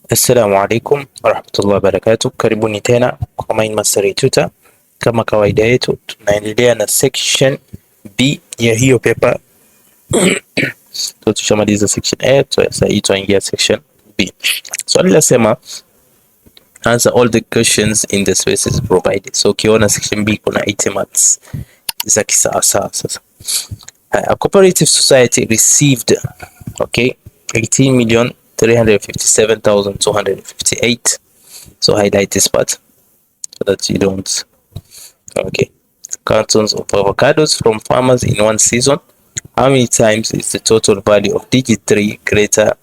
Assalamu alaikum warahmatullahi wabarakatuh. Karibuni tena kwa Mind Mastery Tutor. Kama kawaida yetu tunaendelea na section B ya hiyo paper. So tushamaliza section A, sasa hii tuingia section B. Swali linasema answer all the questions in the spaces provided. So ukiona section B kuna 80 marks za kisawasawa. Sasa a cooperative society received 18,357,258. So highlight this part so that you don't. Cartons of avocados from farmers in one season. How many times is the total value of digit 3 greater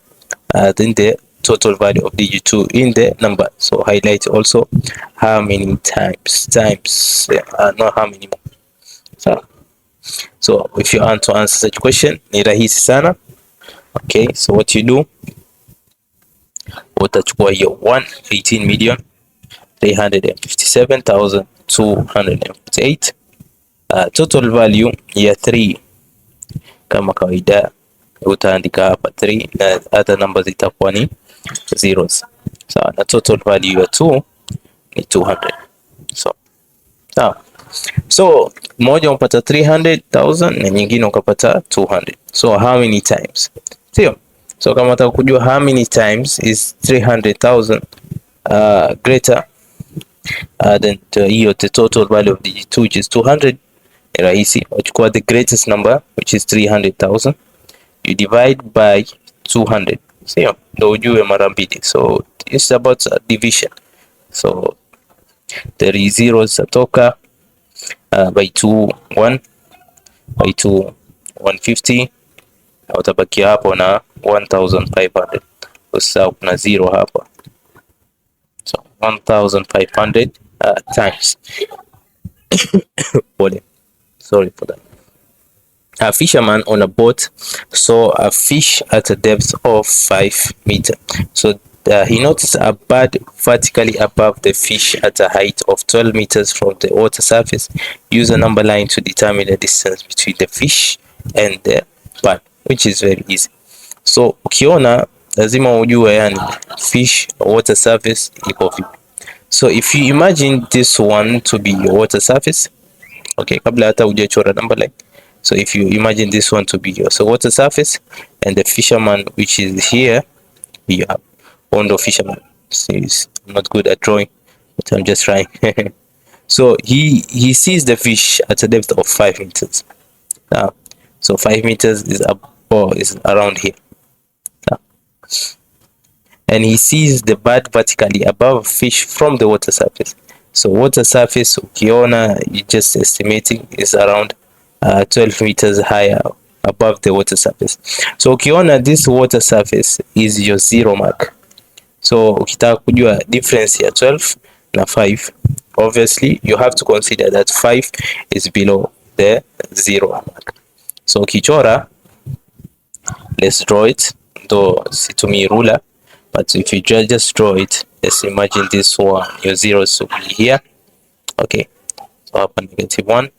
than the total value of digit 2 in the number? So highlight also how many times, not how many more. So if you want to answer such question, ni rahisi sana. Okay, so what you do, utachukua hiyo 18,357,258 total value ya 3 kama kawaida utaandika hapa 3 na other numbers zitakuwa ni zeros. Sawa, na total value ya 2 ni 200. So moja unapata 300,000 na nyingine ukapata 200. So how many times? Sio? So kama unataka kujua how many times is 300,000 greater than the total value of digit 2 which is 200, rahisi, uchukua the greatest number which is 300,000, you divide by 200. Sio? Ndio ujue mara mbili. So it's about division. So there is zeros zatoka by 2 1, by 2 150, na utabaki hapo na 1500. Usisahau kuna zero hapa. So 1500 times sorry for that. A fisherman on a boat saw a fish at a depth of 5 meters. So he noticed a bird vertically above the fish at a height of 12 meters from the water surface. Use a number line to determine the distance between the fish and the bird, which is very easy. So ukiona lazima ujue yani fish water surface iko vipi. So if you imagine this one to be your water surface, okay, kabla hata hujachora number line. So if you imagine this one to be your water surface and the fisherman which is here, you have Ondo fisherman. I'm not good at drawing, but I'm just trying. So he sees the fish at a depth of 5 meters. So 5 meters is is around here. And he sees the bird vertically above fish from the water surface. So water surface ukiona, you just estimating is around 12 meters higher above the water surface. So ukiona this water surface is your zero mark. So ukitaka kujua difference ya 12 na 5, obviously you have to consider that 5 is below the zero mark. So ukichora, let's draw it, though situmii ruler, but if you just draw it, let's imagine this one, your zeros will be here. Okay, so hapa -1,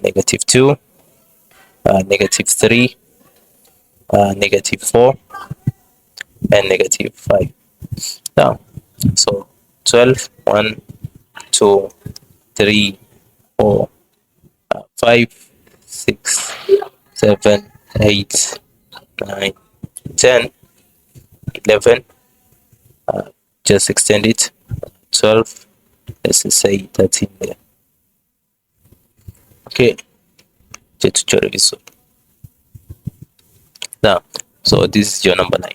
-2, -3, -4, and -5. Now, so 12, 1, 2, 3, 4, 5, 6, 7, 8, 9, 10, 11. Just extend it. 12. Let's say 13 there. Okay. Now, so this is your number 9.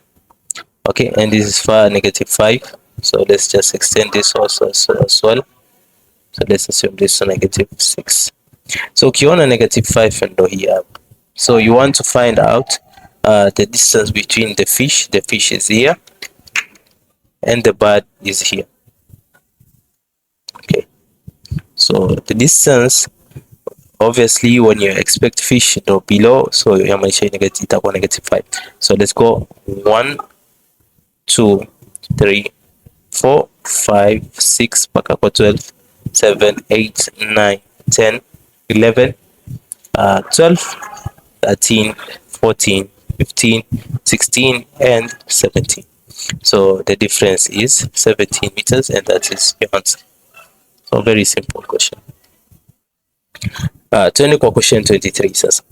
Okay, and this is for -5. So let's just extend this also as well. So let's assume this is -6. So ukiona -5 ndo here. So you want to find out the distance between the fish. The fish is here and the bird is here. Okay, so the distance, obviously when you expect fish no below, so yamaanisha itakuwa -5. So let's go 1, 2, 3, 4, 5, 6 mpaka kwa 12, 7, 8, 9, 10, 11, 12, 13, 14, 15, 16 and 17. So the difference is 17 meters, and that is your answer. So very simple question. Twende kwa question 23 sasa.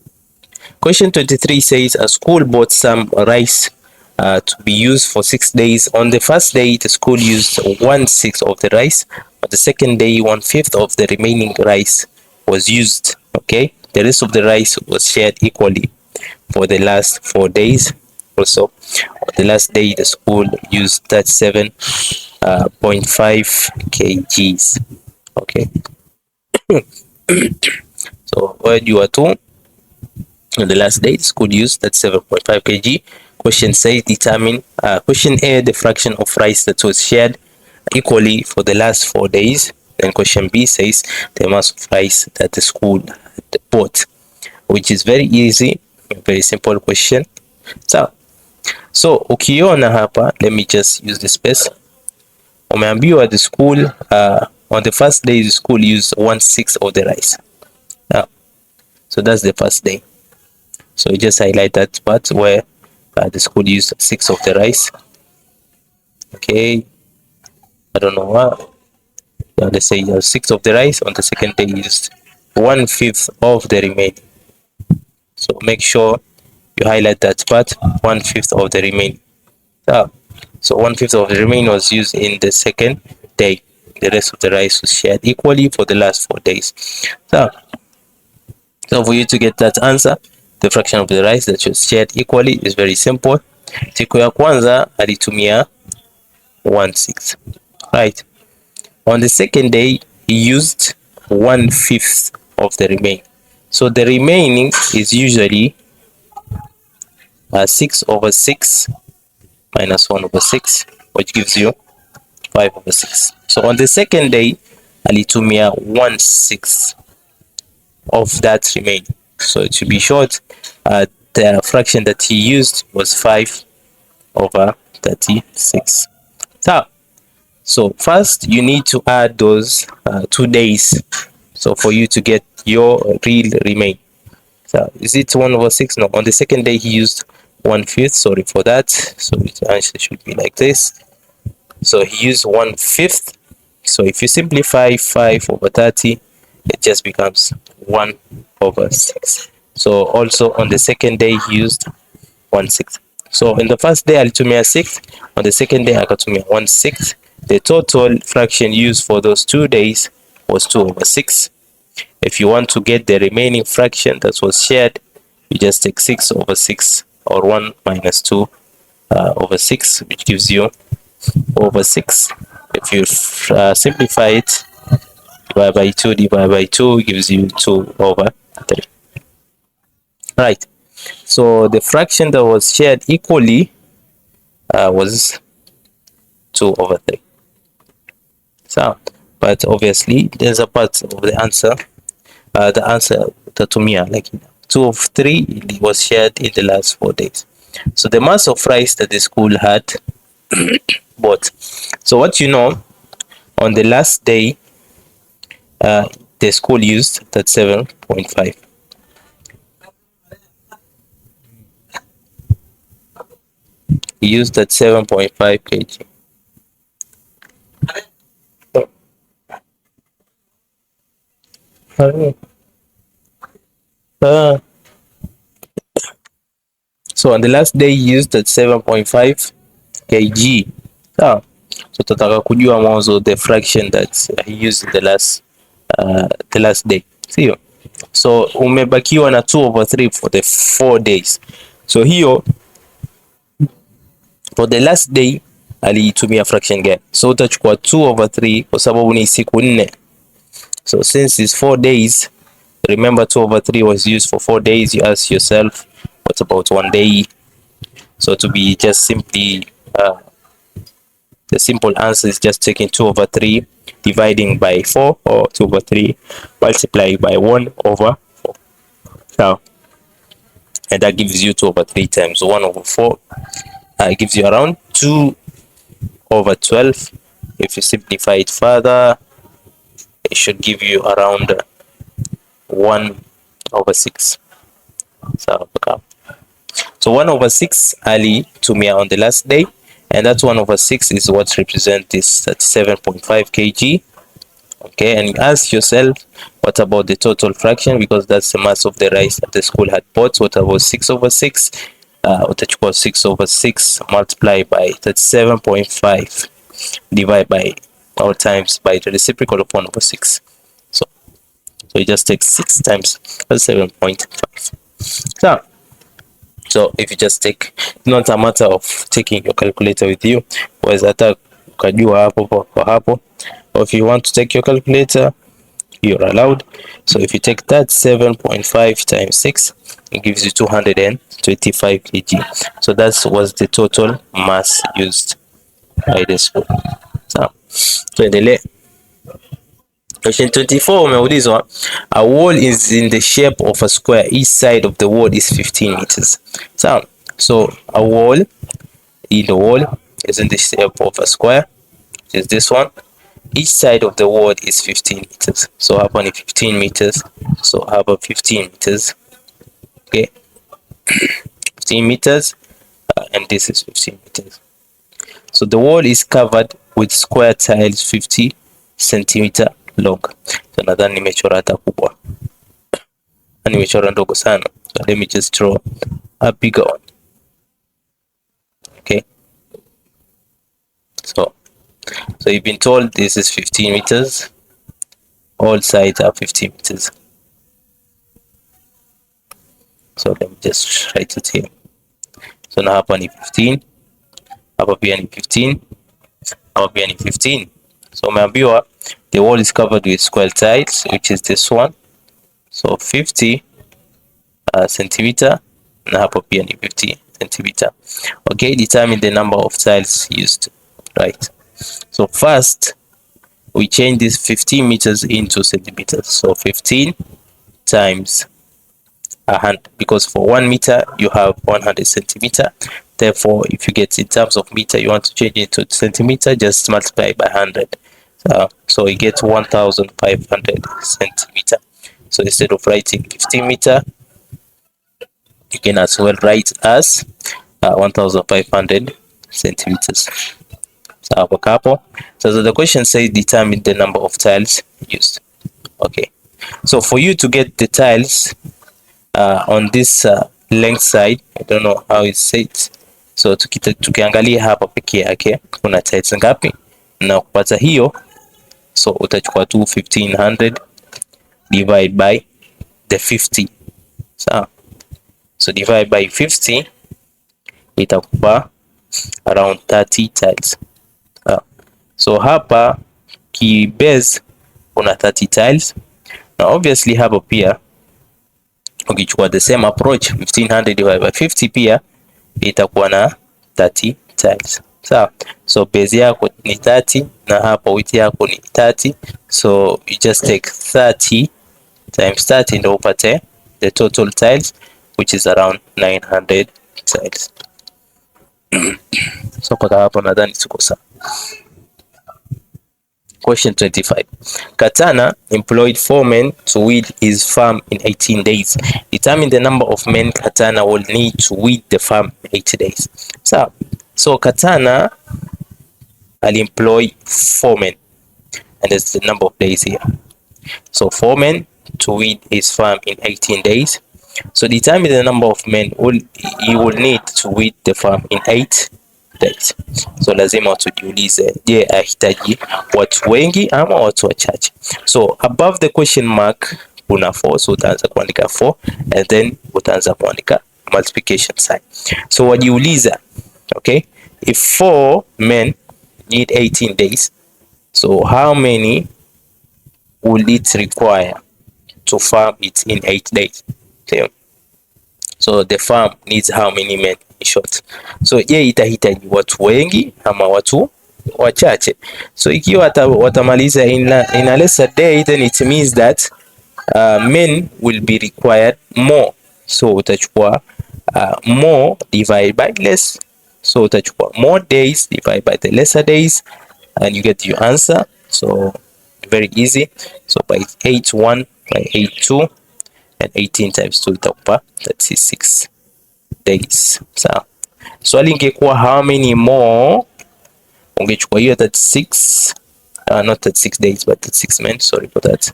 Question 23 says a school bought some rice to be used for 6 days. On the first day, the school used 1/6 of the rice. On the second day, 1/5 of the remaining rice was used. Okay, the rest of the rice was shared equally for the last 4 days. Also, on the last day, the school used 37.5 kgs. Okay, so word you are to. On the last day, the school used 37.5 kg. Question says determine question A, the fraction of rice that was shared equally for the last 4 days. Then question B says the amount of rice that the school had bought, which is very easy, very simple question. So ukiona hapa, let me just use the space. Umeambiwa the school on the first day the school used 1/6 of the rice. So that's the first day. So you just highlight that part where the school used 6 of the rice. Okay, I don't know what. Let's say 6 of the rice. On the second day, used 1/5 of the remaining. So make sure you highlight that part, 1/5 of the remaining. So 1/5 of the remaining was used in the second day. The rest of the rice was shared equally for the last 4 days. So for you to get that answer, the fraction of the rice that was shared equally is very simple. Siku ya kwanza alitumia 1/6, right? On the second day he used 1/5 of the remaining. So the remaining is usually 6/6 minus 1/6, which gives you 5/6. So on the second day alitumia 1/6 of that remaining. So to be short, the fraction that he used was 5/36. So first you need to add those 2 days, so for you to get your real remaining. So is it 1/6? No, on the second day he used 1/5. Sorry for that. So it actually should be like this. So he used 1/5. So if you simplify 5/30, it just becomes 1/6. So also on the second day he used 1/6. So in the first day alitumia 6, on the second day akatumia 1/6. The total fraction used for those 2 days was 2/6. If you want to get the remaining fraction that was shared, you just take 6/6 or 1 minus 2/6, which gives you 4/6. If you simplify it, divide by 2 gives you 2/3. Right. So the fraction that was shared equally was 2/3. So, but obviously there's a part of the answer. The answer tatumia like 2/3 was shared in the last 4 days. So the mass of rice that the school had bought. So what you know, on the last day, the school used that 7.5. He used that 7.5 kg. So on the last day he used that 7.5 kg. So tutataka kujua mwanzo the fraction that he used in the last day. Sio? So umebakiwa na 2/3 for the 4 days. So hiyo for the last day alitumia fraction gani? So utachukua 2/3 kwa sababu ni siku 4. So since it's 4 days, remember 2/3 was used for 4 days. You ask yourself, what about 1 day? So to be just simply the simple answer is just taking 2/3 dividing by 4, or 2/3 multiplied by 1/4. Now, and that gives you 2/3 times 1/4. It gives you around 2/12. If you simplify it further, it should give you around 1/6. So 1/6 alitumia on the last day, and that 1/6 is what represents this 37.5 kg. Okay, and you ask yourself, what about the total fraction, because that's the mass of the rice that the school had bought. What about 6/6? Utachukua 6/6 multiplied by 37.5 divided by or times by the reciprocal of 1/6. So you just take 6 times 7.5. So if you just take, it's not a matter of taking your calculator with you, waweza hata ukajua hapo kwa hapo, or if you want to take your calculator, you're allowed. So if you take that 7.5 times 6, it gives you 225 kg. So that was the total mass used by the school. So tuendelee. Question 24 umeulizwa, a wall is in the shape of a square, each side of the wall is 15 meters. So a wall is in the shape of a square, which is this one. Each side of the wall is 15 meters. So hapa ni 15 meters. So hapa 15 meters. Okay, 15 meters, and this is 15 meters. So the wall is covered with square tiles 50 centimeter long. So nadhani nimechora hata kubwa, nimechora ndogo sana. So let me just draw a bigger one. Okay, so you've been told this is 15 meters. All sides are 15 meters. So let me just write it here. So na hapa ni 15, hapa pia ni 15, hapa pia ni 15. So umeambiwa the wall is covered with square tiles, which is this one. So 50 centimeter, na hapa pia ni 50 centimeter. Okay, determine the number of tiles used. Right. So first we change this 15 meters into centimeters. So 15 times 100, because for 1 meter you have 100 centimeter. Therefore, if you get in terms of meter, you want to change it to centimeter, just multiply by 100. So you get 1500 centimeter. So instead of writing 15 meter, you can as well write as 1500 centimeters. So the question says determine the number of tiles used. Okay, so for you to get the tiles on this length side, I don't know how it's said. So tukiangalia hapa peke yake kuna tiles ngapi na kupata hiyo, so utachukua tu 1500 divide by the 50. So divide by 50 itakupa around 30 tiles. So hapa ki base kuna 30 tiles. Now obviously hapa pia ukichukua the same approach, 1500 divided by 50 pia itakuwa na 30 tiles. So base yako ni 30 na hapa width yako ni 30. So you just take 30 times 30 ndio upate the total tiles, which is around 900 tiles. So kwa hapo nadhani tuko sawa. Question 25. Katana employed 4 men to weed his farm in 18 days. Determine the number of men Katana will need to weed the farm in 80 days. So Katana will employ 4 men, and that's the number of days here. So 4 men to weed his farm in 18 days. So determine the number of men he will need to weed the farm in 8 days. So lazima tujiulize, je, ahitaji watu wengi ama watu wachache? So above the question mark kuna 4, so utaanza kuandika 4 and then utaanza kuandika multiplication sign. So wajiuliza, okay, if 4 men need 18 days, so how many will it require to farm it in 8 days? Okay. So the farm needs how many men in short? So je, itahitaji watu wengi ama watu wachache? So ikiwa watamaliza in a lesser day, then it means that men will be required more. So utachukua more divided by less. So utachukua more days divided by the lesser days and you get your answer. So very easy. So by 8(1) by 8(2) and 18 times 2 itakupa 36 days. Sawa. swali ingekuwa how many more, ungechukua hiyo 36 not 36 days but 36 men, sorry for that.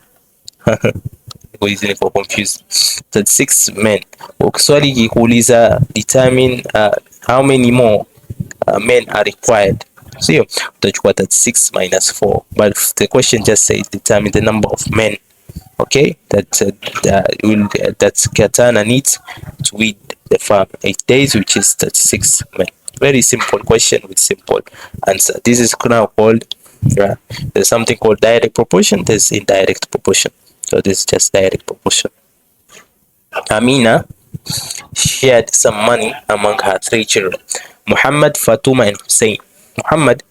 Easily for confused. 36 men. Swali ikikuuliza determine how many more men are required, sio utachukua 36 minus 4, but the question just says determine the number of men, okay, that Katana needs to weed the farm 8 days, which is 36 men. Very simple question with simple answer. This is now called there's something called direct proportion, there's indirect proportion. So this is just direct proportion. Amina shared some money among her 3 children, Muhammad, Fatuma, and Hussein. Muhammad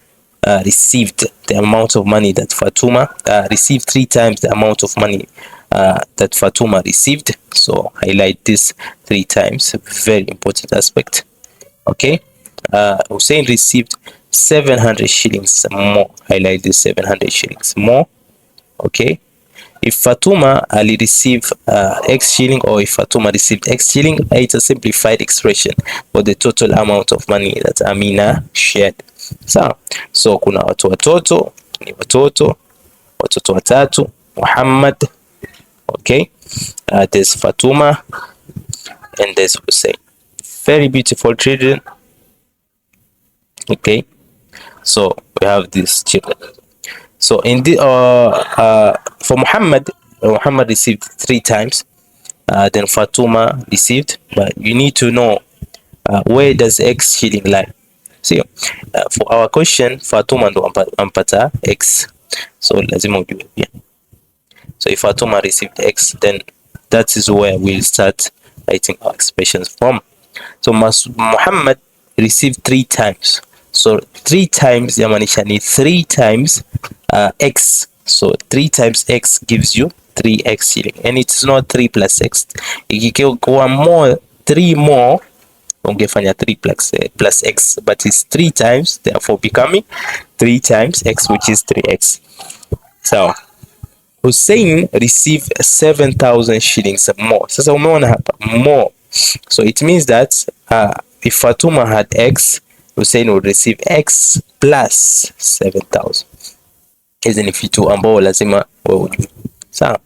received the amount of money that Fatuma received 3 times the amount of money that Fatuma received. So highlight this 3 times, very important aspect. Okay, Hussein received 700 shillings more. Highlight this 700 shillings more. Okay, if Fatuma ali receive X shilling, or if Fatuma received X shilling, it's a simplified expression for the total amount of money that Amina shared. So kuna watoto ni watoto watatu, Muhammad, okay, there's Fatuma and there's Hussein. Very beautiful children. Okay, so we have these children. So in the for Muhammad received 3 times, then Fatuma received, but you need to know where does X shilling lie. See, for our question Fatuma ndo ampata X, so lazima ujue pia. So if Fatuma received X, then that is where we'll start writing our expressions from. So Muhammad received 3 times, so 3 times yamaanisha ni 3 times X. So 3 times X gives you 3X shilling, and it's not 3 plus X. Ikikuwa more 3 more, ungefanya 3 plus X, but it's 3 times, therefore becoming 3 times X, which is 3X. So Hussein received 7,000 shillings more. Sasa umeona hapa more, so it means that if Fatuma had X, Hussein would receive X plus 7,000. Hizi ni vitu ambao lazima wewe ujue. Sawa,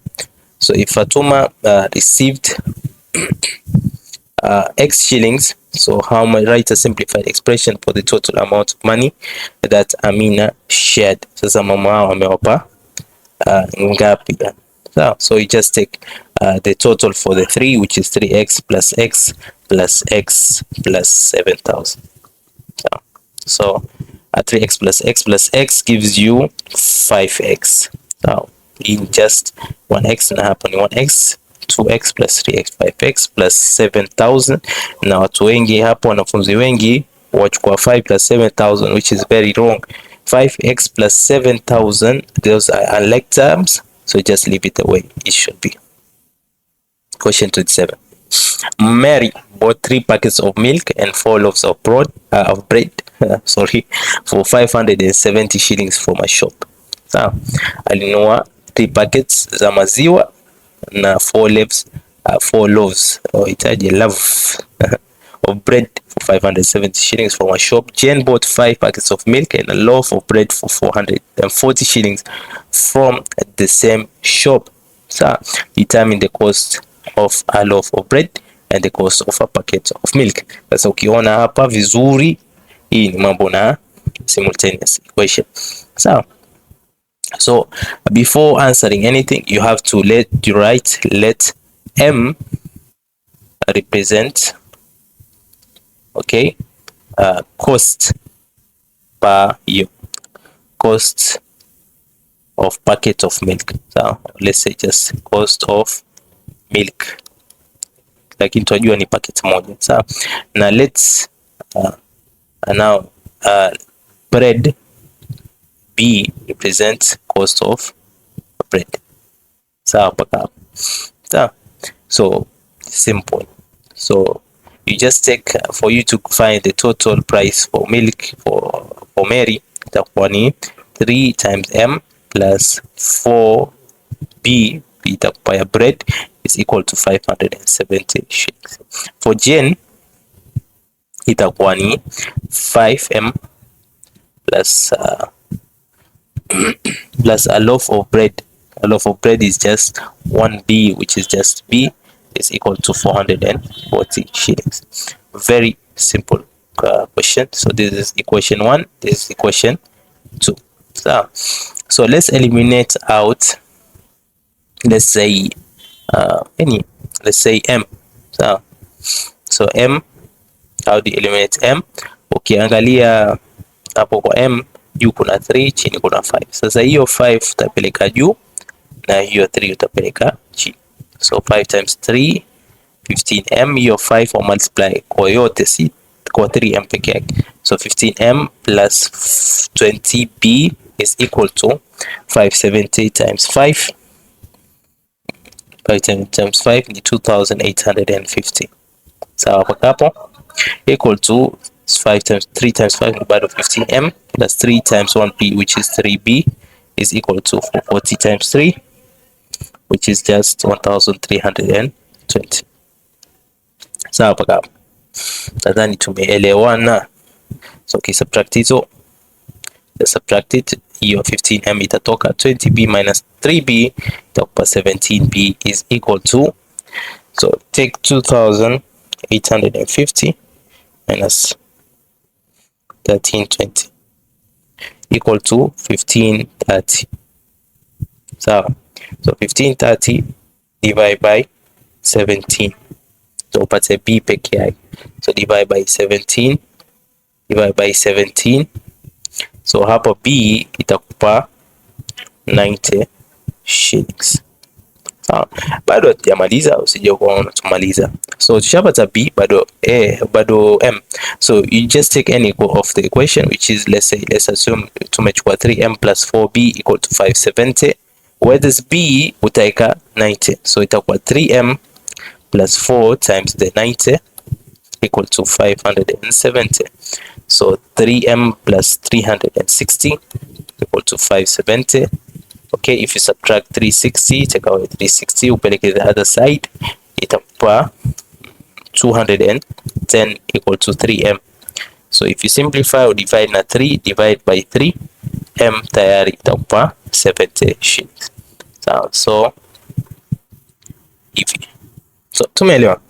so if Fatuma received X shillings, so how am I write a simplified expression for the total amount of money that Amina shared. Sasa mama wao amewapa ngapi? So you just take the total for the 3, which is 3x plus x plus x plus 7,000. So 3x plus x plus x gives you 5x. So in just 1x na hapa ni 1x, 2x plus 3x, 5x plus 7,000. Na watu wengi hapo, wanafunzi wengi wachukua 5 plus 7,000, which is very wrong. 5x plus 7,000, those are unlike terms, so just leave it the way it should be. Question 27. Mary bought 3 packets of milk and 4 loaves of bread for 570 shillings from a shop. So alinunua 3 packets za maziwa na 4 loaves of bread for 570 shillings from a shop. Jane bought 5 packets of milk and a loaf of bread for 440 shillings from the same shop. So determine the cost of a loaf of bread and the cost of a packet of milk. Sasa ukiona hapa vizuri, hii ni mambo na simultaneous equation. So before answering anything, you have to let M represent, okay, cost per year, cost of packet of milk. So let's say just cost of milk, lakini tunajua ni packet moja. So now let's now bread B represents cost of bread. So simple. So you just take for you to find the total price for milk for Mary, itakuwa ni 3 times M plus 4B itakuwa ya bread is equal to 570 shillings. For Jane itakuwa ni 5m plus plus a loaf of bread. A loaf of bread is just 1b, which is just b, is equal to 440 shillings. Very simple question. So this is equation 1, this is equation 2. So let's eliminate out, let's say let's say m. So m, how do you eliminate m? Ukiangalia hapo kwa m, juu kuna 3, chini kuna 5. Sasa hiyo 5 utapeleka juu na hiyo 3 utapeleka chini. So 5 times 3 15m, hiyo 5 wa multiply kwa yote, si kwa 3m peke yake. So 15m plus 20b is equal to 570 times 5. 5 times 5 ni 2850. Sawa mpaka hapo, equal to 3 times 5 ni bado 15m plus 3 times 1b, which is 3b, is equal to 440 times 3, which is just 1320. Sawa mpaka hapo, nadhani tumeelewana. So ukisubtract hizo, subtract it, hiyo 15m itatoka, 20b minus 3b itakupa 17b, is equal to, so take 2850 minus 1320 equal to 1530. Sawa, so 1530 divide by 17, so upate b peke yake. So divide by 17, divide by 17, so hapo b itakupa 90 shillings. Sawa, bado hatujamaliza, usije kuona tumaliza. So tushapata b, bado m. So you just take any of the equation, which is, let's assume tumechukua 3m plus 4b equal to 570. Where this b utaika 90, so itakuwa 3m plus 4 times the 90 equal to 570. So 3m plus 360 equal to 570. Okay, if you subtract 360, take away 360, upeleke the other side, itakupa 210 equal to 3m. So if you simplify or divide na 3, divide by 3, m tayari itakupa 70 shillings. So hivi, so tumeelewa.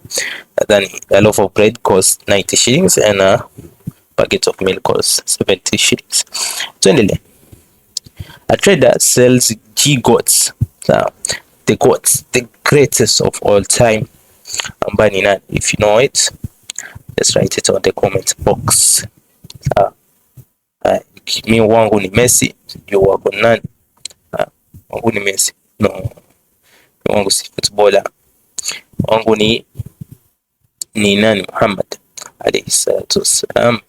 Then a loaf of bread costs 90 shillings and a packet of milk costs 70 shillings. Tuendelee. A trader sells 𝐊𝐍𝐄𝐀. The GOATs, the greatest of all time. Ambaye, if you know it, let's write it on the comment box. Mi wangu ni Messi, yo wako nani? Wangu ni Messi. No, wangu si footballer. Wangu ni nani? Muhammad alayhi salatu wassalam.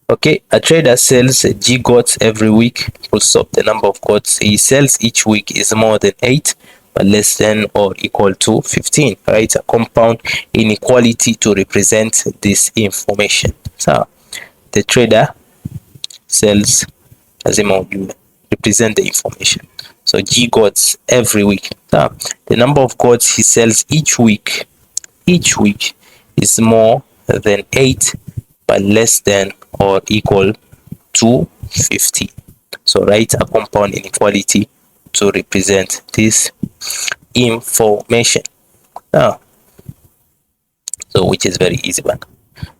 Okay, a trader sells 𝐊𝐶𝐂 every week. Full stop. The number of goats he sells each week is more than 8, but less than or equal to 15. Write a compound inequality to represent this information. So the trader sells, lazima ujue, represent the information. So 𝐊𝐶𝐂 every week. So the number of goats he sells each week is more than 8, but less than or equal to 50. So write a compound inequality to represent this information. So which is very easy one.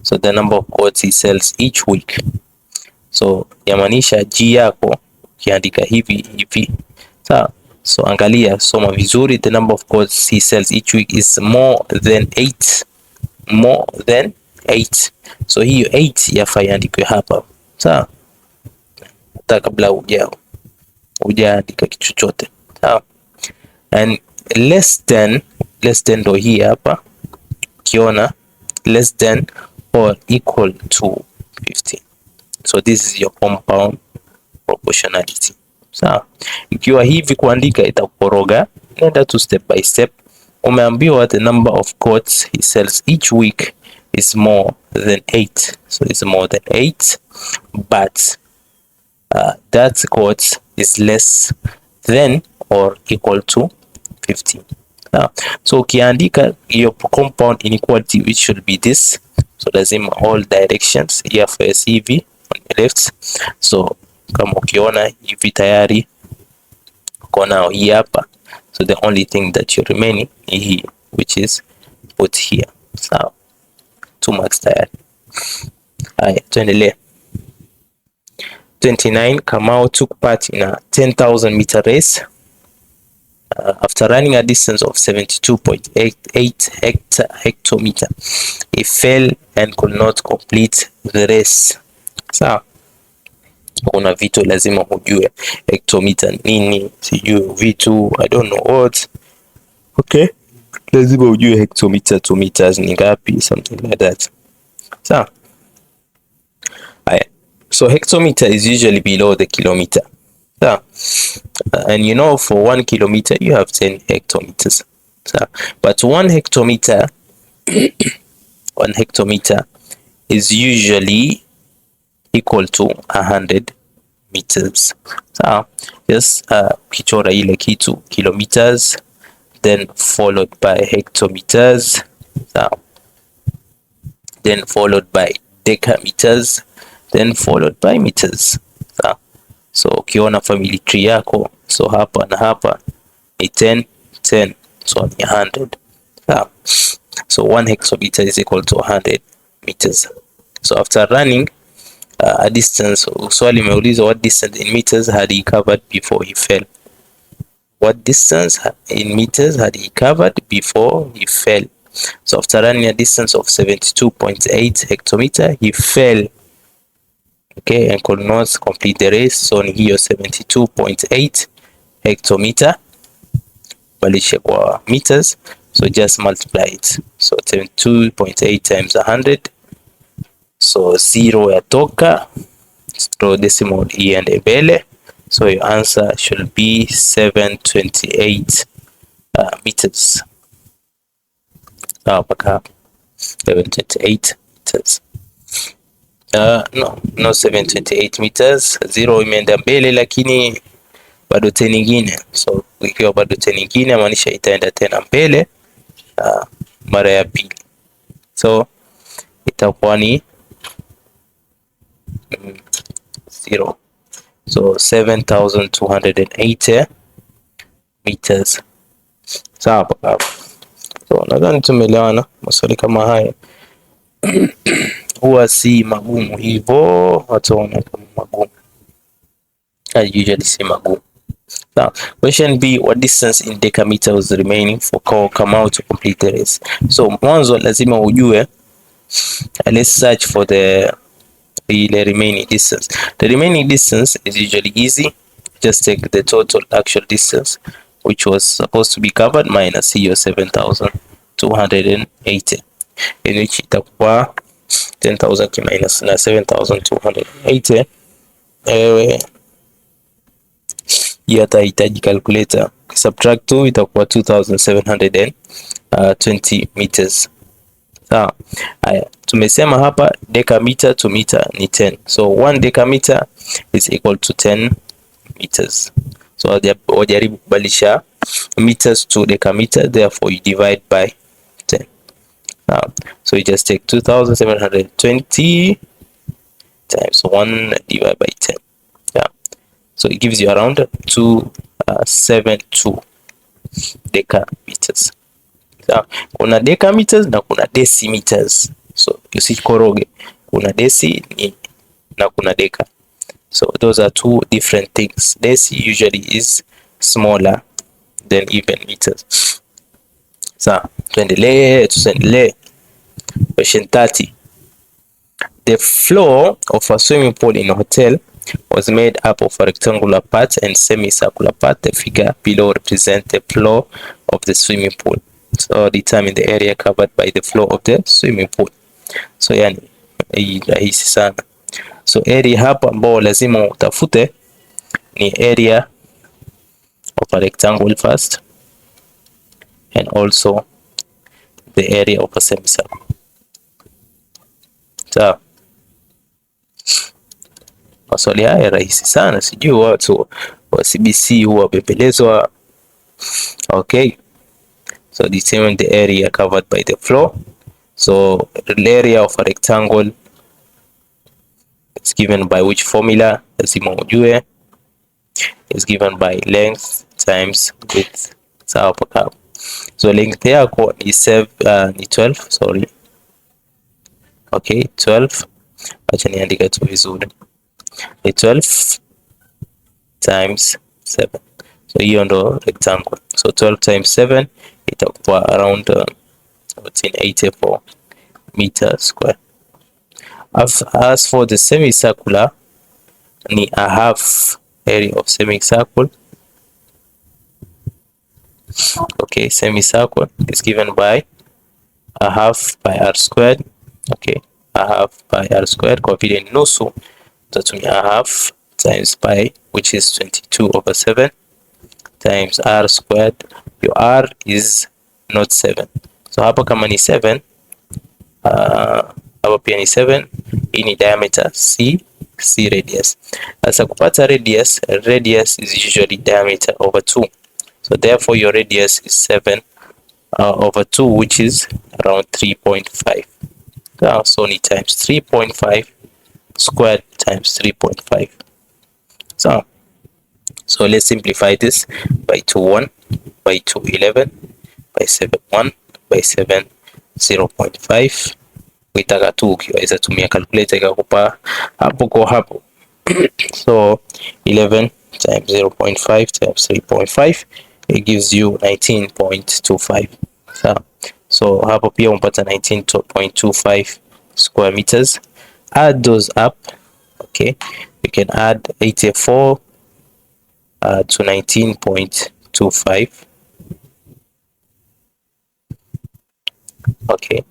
So the number of goats he sells each week. So yamaanisha g yako ukiandika hivi. So angalia, soma vizuri. The number of goats he sells each week is more than 8. More than 8. So hiyo 8 yafaa iandikwe hapa. Sawa? Hata kabla hujaandika kitu chochote. Sawa? And less than ndo hii hapa. Ukiona less than or equal to 15. So this is your compound proportionality. Sawa? Ikiwa hivi kuandika itakoroga. Nenda tu step by step. Umeambiwa the number of goats he sells each week is more than 8. So it's more than 8, but that goat is less than or equal to 15. So ukiandika your compound inequality which should be this, so lazima all directions here first hivi on the left. So kama ukiona hivi tayari uko nao hii hapa, so the only thing that you remaining ni hii which is put here. Sawa, 2 marks tayari. Haya, tuendelee. 29, Kamau took part in a 10,000 meter race. After running a distance of 72.88 hectometer, he fell and could not complete the race. Sawa, kuna vitu lazima hujue. Hectometer nini, sijui vitu, I don't know what. Okay, lazima ujue hectometer to meters ni ngapi, something like that. Sawa. So hectometer is usually below the kilometer. So, and you know for 1 kilometer you have 10 hectometers. So, but 1 hectometer, 1 hectometer is usually equal to 100 meters. So, just kichora ile kitu kilometers, then followed by hectometers, so, then followed by decameters, then followed by meters. So ukiona family tree yako, so hapa na hapa ni 10 10, so ni 100. So 1 hectometer is equal to 100 meters. So after running a distance, swali imeuliza what distance in meters had he covered before he fell. What distance in meters had he covered before he fell? So after running a distance of 72.8 hectometer, he fell, okay, and could not complete the race. So ni hiyo 72.8 hectometer balisha kwa meters, so just multiply it. So 72.8 times 100, so 0 yatoka, throw decimal iende mbele, so your answer should be 728 meters. Paka 728 meters. No 728 meters, 0 imeenda mbele lakini bado 10 nyingine. So ikiwa bado 10 nyingine maanisha itaenda tena mbele mara ya pili. So itakuwa ni 0. So 7280 meters. Sawa hapo. So nadhani tumeelewana. Maswali kama haya huwa si magumu hivyo, wataona kama magumu. I usually say magumu. Now, question B, what distance in decameter was remaining for Kamau to complete the race? So mwanzo lazima ujue, let's search for the remaining distance. The remaining distance is usually easy. Just take the total actual distance which was supposed to be covered minus hiyo 7280, in which itakuwa 10,000 minus na 7280. Hiyo atahitaji calculator. Subtract 2 itakuwa 2720 meters. Sawa. Haya, tumesema hapa decameter to meter ni 10. So 1 decameter is equal to 10 meters. So wajaribu kubadilisha meters to decameter, therefore you divide by 10. So you just take 2720 times 1 divided by 10. So it gives you around 272 decameters. So, kuna decameters na kuna decimeters. So usikoroge, kuna deci na kuna deca. So those are two different things. Deci usually is smaller than even meters. So tuendelee. Question 30. The floor of a swimming pool in a hotel was made up of a rectangular part and semicircular part. The figure below represents the floor of the swimming pool. So determine the area covered by the floor of the swimming pool. So yani rahisi sana. So area hapa ambao lazima utafute ni area of a rectangle first and also the area of a semicircle. So maswali haya rahisi sana, sijui watu wa CBC huwa wamepelezwa. Okay, So determine the area covered by the floor. So the area of a rectangle is given by which formula? Lazima ujue is given by length times width. Sawa mpaka hapo. So length yako ni 12, sorry. Okay, 12. Acha niandike tu vizuri. Ni 12 times 7. So hiyo ndo rectangle. So 12 times 7 itakuwa around 1484 meters square. As for the semicircular, ni a half area of semicircle. Okay, semicircle is given by a half by r squared. Okay, a half by r squared, kwa vile ni nusu tutatumia a half times pi, which is 22/7 times r squared. Your r is not 7, so hapa kama ni 7, hapa pia ni 7. Hii ni diameter c radius. Sasa kupata radius is usually diameter over 2, so therefore your radius is 7 over 2, which is around 3.5. So ni times 3.5 squared times 3.5. So let's simplify this by 2 1, by 2 11, by 7 1, by 7 0.5. Ukitaka tu ukiweza tumia calculator ikakupa hapo kwa hapo. So 11 times 0.5 times 3.5, it gives you 19.25. So hapo pia umpata 19.25 square meters. Add those up. Okay, we can add 84 to 19.25. Okay,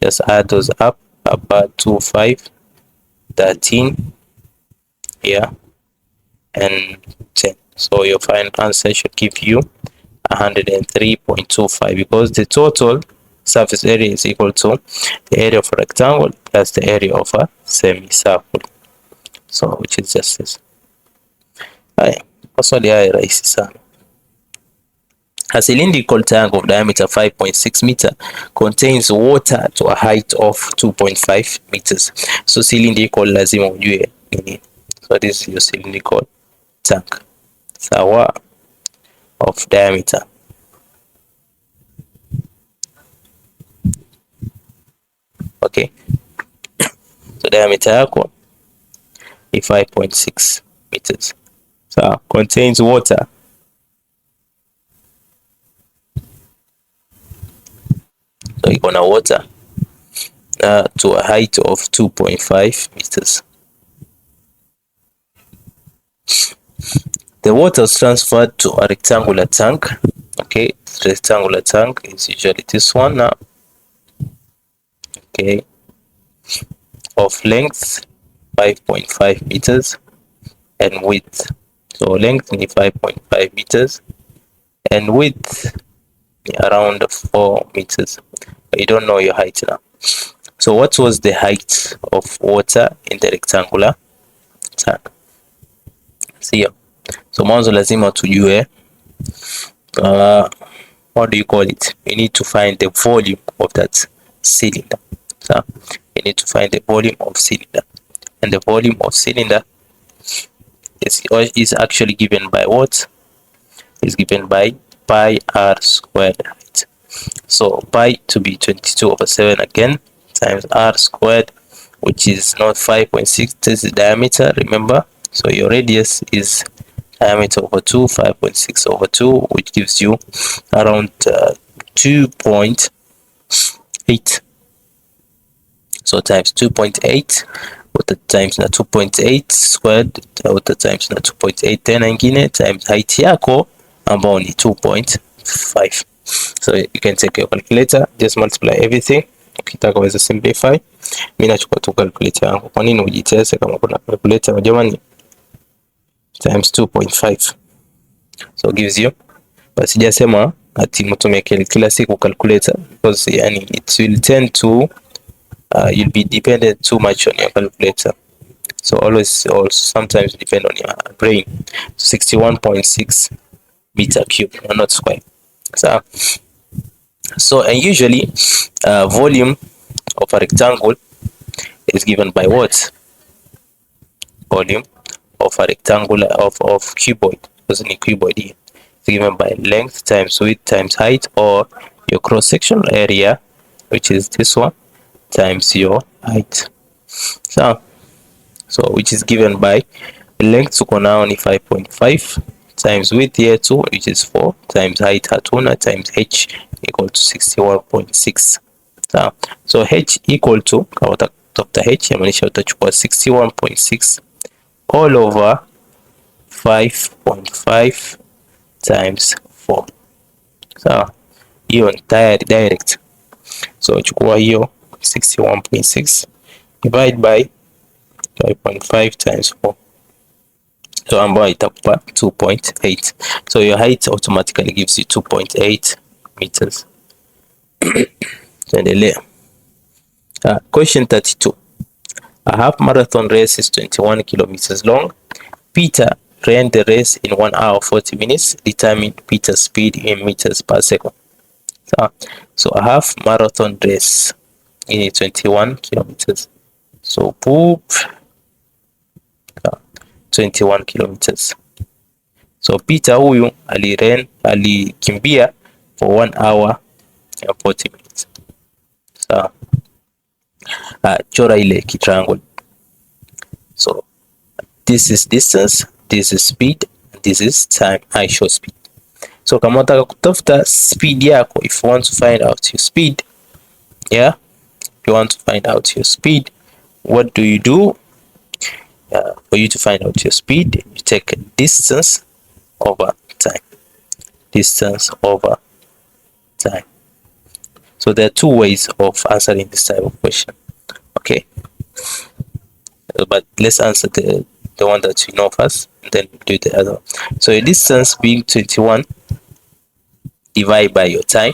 just add those up. About 25, 13, yeah, and 10. So your final answer should give you 103.25, because the total surface area is equal to the area of a rectangle plus the area of a semicircle. So which is just this. Maswali haya rahisi sana. A cylindrical tank of diameter 5.6 meter contains water to a height of 2.5 meters. So cylindrical lazima ujue nini. So this is your cylindrical tank. Sawa, of diameter. Okay. So diameter yako ni 5.6 meters. So contains water so iko na water to a height of 2.5 meters. The water is transferred to a rectangular tank. Okay, the rectangular tank is usually this one now. Okay, of length 5.5 meters and width. So length is 5.5 meters and width around 4 meters. But you don't know your height now. So what was the height of water in the rectangular tank? See, so mwanzo lazima tujue what do you call it? We need to find the volume of that cylinder. So we need to find the volume of cylinder, and the volume of cylinder is actually given by what? Is given by pi r squared, right? So pi to be 22/7 again times r squared, which is not 5.6, this is the diameter, remember. So your radius is diameter over 2, 5.6/2, which gives you around 2.8. So times 2.8 with the times na 2.8 squared with the times na 2.8 tena ingine times height yako ambao ni 2.5. So you can take your calculator, just multiply everything. Ukitaka uweze simplify. Mimi nachukua tu calculator yangu. Kwa nini ujitese kama kuna calculator jamani? Times 2.5. So gives you, but sijasema ati mtumie kila siku calculator, because yani it will tend to you'll be dependent too much on your calculator. So always also sometimes depend on your brain. 61.6 meter cube, not square. So So and usually volume of a rectangle is given by what? Volume of a rectangle of cuboid, because in a cuboid here is given by length times width times height, or your cross sectional area, which is this one, times your height. So which is given by length tuko nao ni 5.5 times width here 2, which is 4, times height hatuna, times h equal to 61.6. Sawa, so h equal to, kama utatafuta h yamaanisha utachukua 61.6 all over 5.5 times 4. Sawa, hiyo ni direct. So chukua hiyo 61.6 divide by 5.5 times 4, so ambayo itakupa 2.8. so your height automatically gives you 2.8 meters. Tuendelea. Question 32. A half marathon race is 21 kilometers long. Peter ran the race in 1 hour 40 minutes. Determine Peter's speed in meters per second. So a half marathon race in 21 kilometers. So poop 21 kilometers. So Peter huyu alikimbia for 1 hour and 40 minutes. So chora ile triangle. So this is distance, this is speed, this is time. I show speed. So kama unataka kutafuta speed yako, if you want to find out your speed, yeah, if you want to find out your speed, what do you do? For you to find out your speed, you take distance over time. Distance over time. So there are two ways of answering this type of question. Okay, but let's answer the one that you know first, and then do the other. So your distance being 21 divided by your time,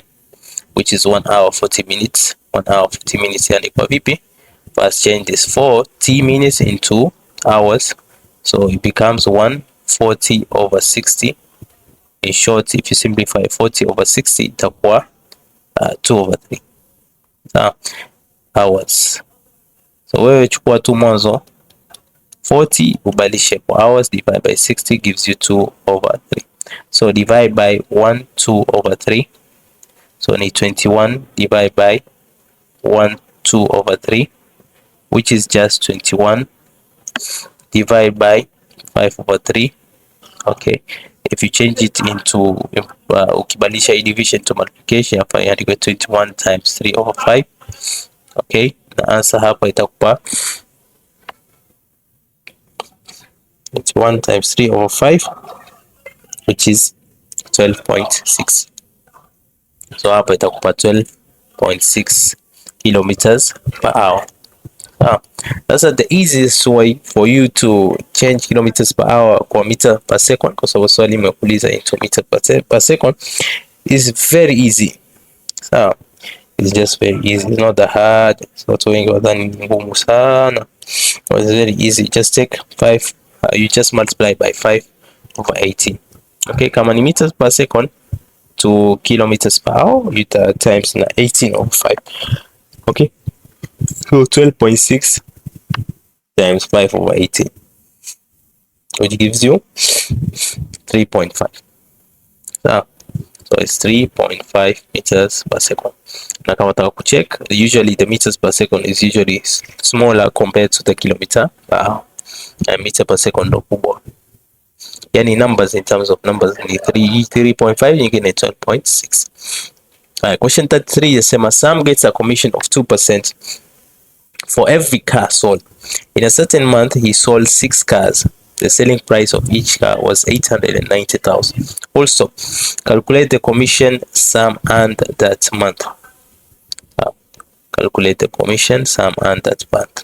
which is 1 hour 40 minutes. 1 hour 40 minutes yani kwa vipi? First change this 40 minutes into hours, so it becomes 140 over 60. In short, if you simplify 40 over 60 itakuwa 2 over 3 hours. So wewe chukua tu mwanzo 40 ubadilishe kwa hours, divide by 60 gives you 2 over 3. So divide by 1 2 over 3, so ni 21 divide by 1 2 over 3, which is just 21 divide by 5 over 3. Okay, if you change it into ukibadilisha division to multiplication, hapa iandikwe 21 times 3 over 5. Okay, na answer hapa itakupa 21 times 3 over 5, which is 12.6. So hapa itakupa 12.6 kilometers per hour. That's the easiest way for you to change kilometers per hour kwa meter per second, kwa sababu swali imekuuliza into meter per second. Is very easy. So it's just very easy. It's not that hard. It's not wengi wadhani ngumu sana. It's very easy. Just take 5, you just multiply by 5 over 18. Okay, kama ni meters per second to kilometers per hour, you times na 18 over 5. Okay, so 12.6 times 5 over 18, which gives you 3.5. So it's 3.5 meters per second. Na kama unataka kucheck, usually the meters per second is usually smaller compared to the kilometer per hour. And meter per second ndo kubwa. Yani numbers, in terms of numbers, ni 3.5, nyingine 12.6. Question 33 yasema Sam gets a commission of 2% for every car sold. In a certain month, he sold 6 cars. The selling price of each car was 890,000. Also, calculate the commission Sam earned that month. Calculate the commission Sam earned that month.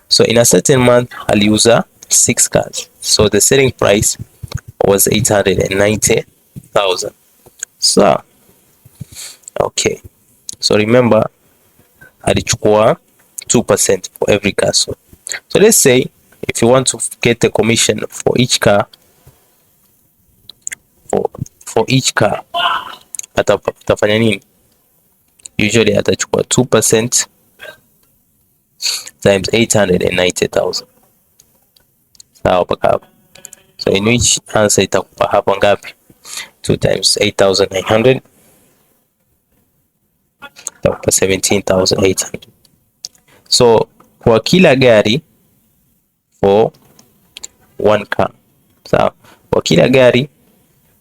So in a certain month, aliuza 6 cars. So the selling price was 890,000. So, okay. So remember, alichukua 2% for every car sold. So let's say if you want to get the commission for each car, for each car, atafanya nini? usually atachukua 2% times 890,000. Sawa mpaka hapo. So in which answer itakupa hapo ngapi? 2 times 8,900 itakupa 17,800. So kwa kila gari for 1 car, sawa, kwa kila gari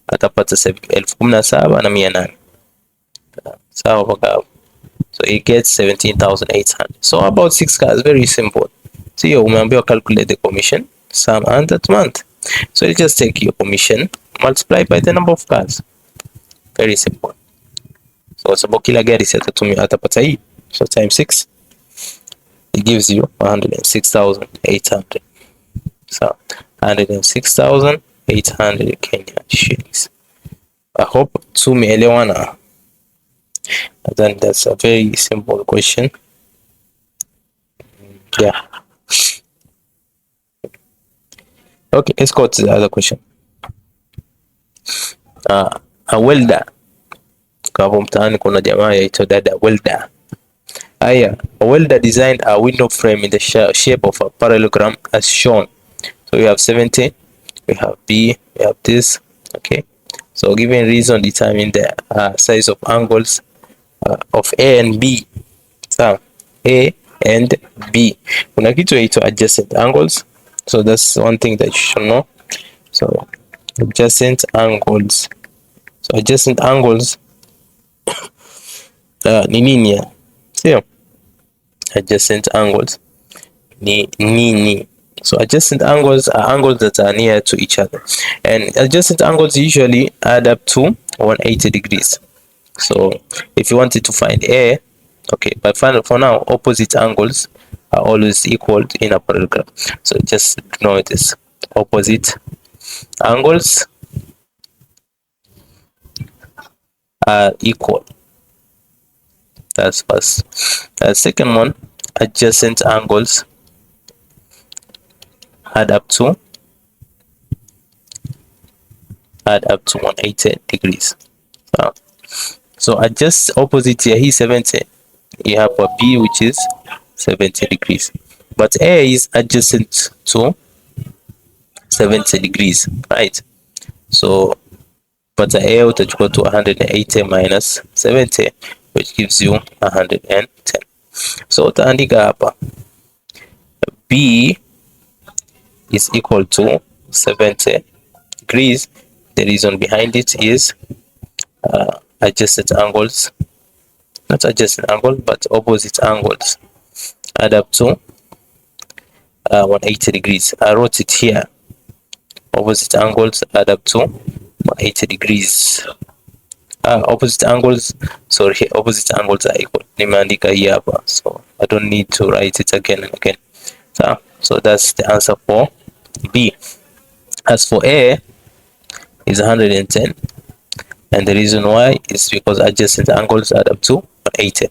atapata 17,800. Sawa mpaka hapo. So he gets 17,800. So about 6 cars, very simple. So you umeambiwa calculate the commission sum and that month. So you just take your commission multiply by the number of cars. Very simple. So sababu kila gari atatumia atapata hii. So times 6 it gives you 106,800. So 106,800 Kenya shillings. I hope tumeelewana. Then that's a very simple question. Yeah. Okay, let's go to the other question. A welder. Kwa hapo mtaani kuna jamaa yaitwa dada welder. Aya, a welder designed a window frame in the shape of a parallelogram as shown. So we have 70, we have B, we have this. Okay. So given reason, determine the size of angles of A and B. So A and B. Kuna kitu yaitwa adjacent angles. So that's one thing that you should know. So adjacent angles. So adjacent angles ni nini? Sio? Adjacent angles ni nini? So adjacent angles are angles that are near to each other. And adjacent angles usually add up to 180 degrees. So if you wanted to find A, okay, but for now, opposite angles are always equal in a parallelogram. So just ignore this. Opposite angles are equal. That's first. Second one, adjacent angles add up to 180 degrees. So adjust opposite here, he's 70. You have a B which is 70 degrees, but A is adjacent to 70 degrees, right? So but A utachukua to 180 minus 70, which gives you 110. So utaandika hapa B is equal to 70 degrees. The reason behind it is adjacent angles, not adjacent angle, but opposite angles add up to 180 degrees. I wrote it here. Opposite angles add up to 180 degrees. Opposite angles, sorry, opposite angles are equal. Nimeandika hii hapa, so I don't need to write it again and again. So that's the answer for B. As for A is 110, and the reason why is because adjacent angles add up to 180.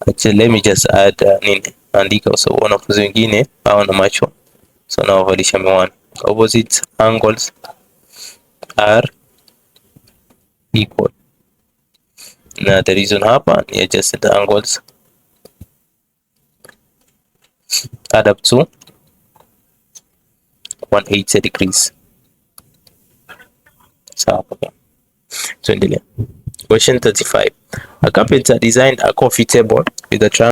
Actually, let me just add nini andika, so wanafunzi wengine hawana macho, so now walisha miwani. Opposite angles are equal. Now the reason hapa ni adjacent angles add up to 180 degrees. So endelea. Question 35. A carpenter designed a coffee table with a triangle